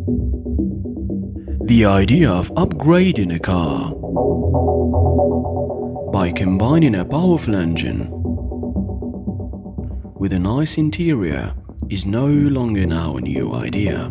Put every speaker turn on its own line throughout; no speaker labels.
The idea of upgrading a car by combining a powerful engine with a nice interior is no longer now a new idea.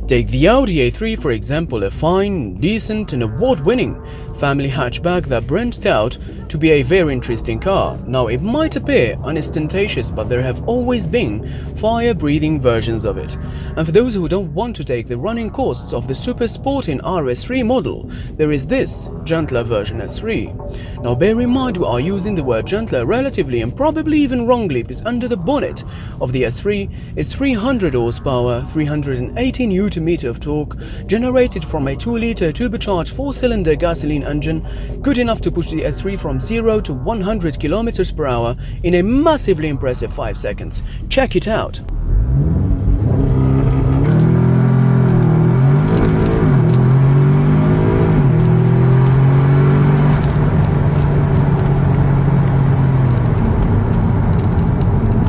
Take the Audi A3 for example, a fine, decent and award-winning family hatchback that branched out to be a very interesting car. Now it might appear unostentatious, but there have always been fire-breathing versions of it. And for those who don't want to take the running costs of the super sporting RS3 model, there is this gentler version S3. Now bear in mind we are using the word gentler relatively and probably even wrongly, because under the bonnet of the S3 is 300 horsepower, 380 Nm of torque, generated from a 2-litre turbocharged 4-cylinder gasoline engine, good enough to push the S3 from 0 to 100 km per hour in a massively impressive 5 seconds. Check it out!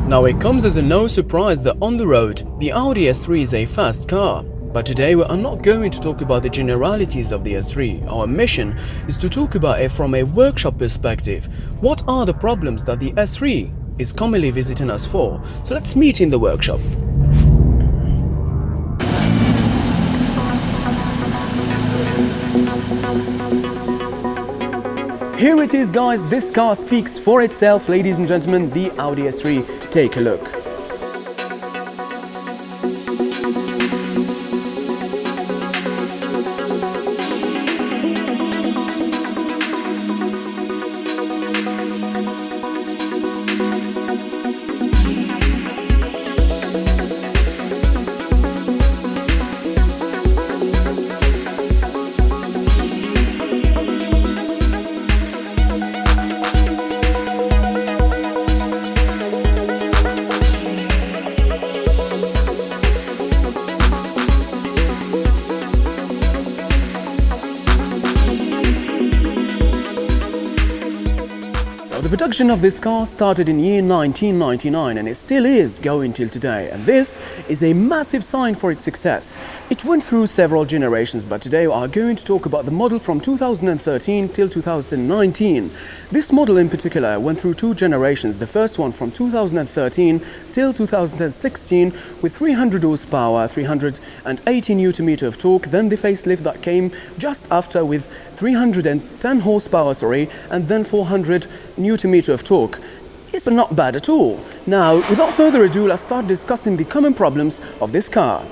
Now it comes as a no surprise that on the road, the Audi S3 is a fast car. But today we are not going to talk about the generalities of the S3. Our mission is to talk about it from a workshop perspective. What are the problems that the S3 is commonly visiting us for? So let's meet in the workshop. Here it is, guys. This car speaks for itself, ladies and gentlemen, the Audi S3. Take a look. The production of this car started in year 1999 and it still is going till today, and this is a massive sign for its success. It went through several generations, but today we are going to talk about the model from 2013 till 2019. This model in particular went through 2 generations, the first one from 2013 till 2016 with 300 horsepower, 380 Nm of torque, then the facelift that came just after with 310 horsepower, and then 400 Nm of torque. It's not bad at all. Now, without further ado, let's start discussing the common problems of this car.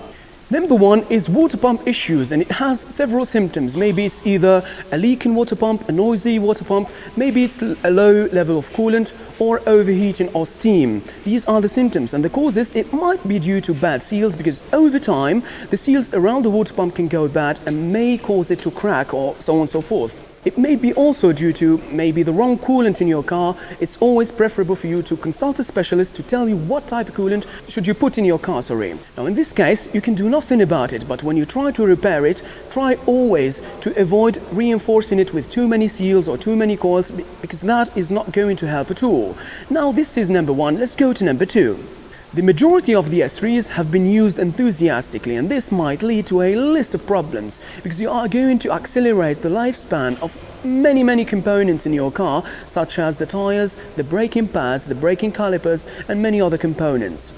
Number 1 is water pump issues, and it has several symptoms. Maybe it's either a leaking water pump, a noisy water pump, maybe it's a low level of coolant or overheating or steam. These are the symptoms, and the causes, it might be due to bad seals, because over time the seals around the water pump can go bad and may cause it to crack or so on and so forth. It may be also due to maybe the wrong coolant in your car. It's always preferable for you to consult a specialist to tell you what type of coolant should you put in your car, Now in this case, you can do nothing about it, but when you try to repair it, try always to avoid reinforcing it with too many seals or too many coils, because that is not going to help at all. Now this is number 1, let's go to number 2. The majority of the S3s have been used enthusiastically, and this might lead to a list of problems, because you are going to accelerate the lifespan of many components in your car, such as the tires, the braking pads, the braking calipers and many other components.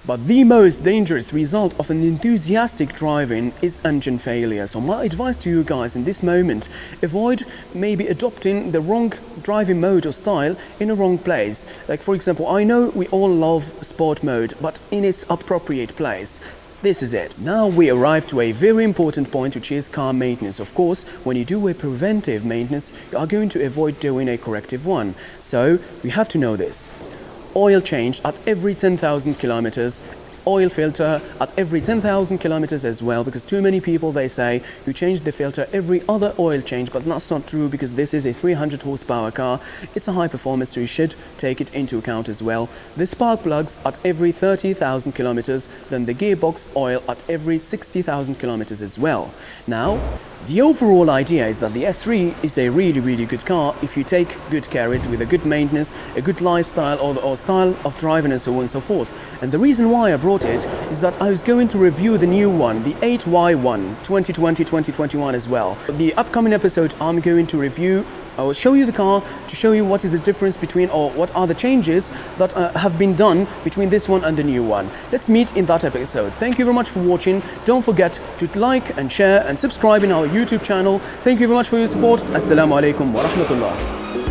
But the most dangerous result of an enthusiastic driving is engine failure. So my advice to you guys in this moment, avoid maybe adopting the wrong driving mode or style in a wrong place. Like for example, I know we all love sport mode, but in its appropriate place. This is it. Now we arrive to a very important point, which is car maintenance. Of course, when you do a preventive maintenance, you are going to avoid doing a corrective one. So we have to know this. Oil change at every 10,000 kilometers, oil filter at every 10,000 kilometers as well, because too many people, they say you change the filter every other oil change, but that's not true, because this is a 300 horsepower car. It's a high performance, so you should take it into account as well. The spark plugs at every 30,000 kilometers, then the gearbox oil at every 60,000 kilometers as well. Now, The overall idea is that the S3 is a really good car if you take good care of it with a good maintenance, a good lifestyle or style of driving and so on and so forth. And the reason why I brought it is that I was going to review the new one, the 8Y1 2020-2021 as well. The upcoming episode I'm going to review, I will show you the car to show you what is the difference between, or what are the changes that have been done between this one and the new one. Let's meet in that episode. Thank you very much for watching. Don't forget to like and share and subscribe in our YouTube channel. Thank you very much for your support. Assalamu alaikum wa rahmatullah.